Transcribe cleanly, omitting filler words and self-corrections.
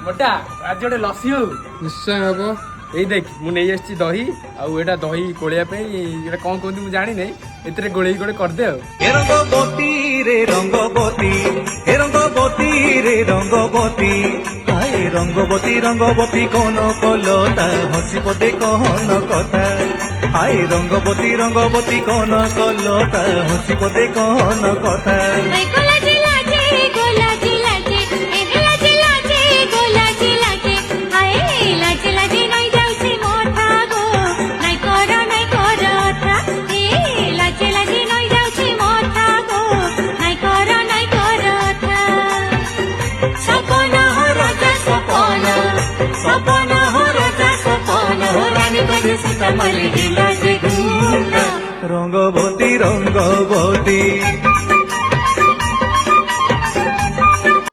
মোটা আজ গোটে লସି হଉ নিশ্চয় হব। এই দেখ ମୁଁ ନେଇ ଆସିଛି ଦହି ଆଉ ଏଇଟା ଦହି ଗୋଳେଇବା ପାଇଁ ଏଇଟା କଣ କହନ୍ତି ମୁଁ ଜାଣିନି ଏଥିରେ ଗୋଳେଇକି ଗୋଟେ କରିଦେ ଆଉ ରଙ୍ଗବତୀ ରେ ରଙ୍ଗବତୀ ହେ ରଙ୍ଗବତୀ ରେ ରଙ୍ଗବତୀ ହାଏ ରଙ୍ଗବତୀ ରଙ୍ଗବତୀ କନ କଲତା ହସି ପଦେ କହନ କଥା ହାଏ ରଙ୍ଗବତୀ ରଙ୍ଗବତୀ କନ କଲତା ହସି ପଦେ କହନ କଥା রঙ্গবতী রঙ্গবতী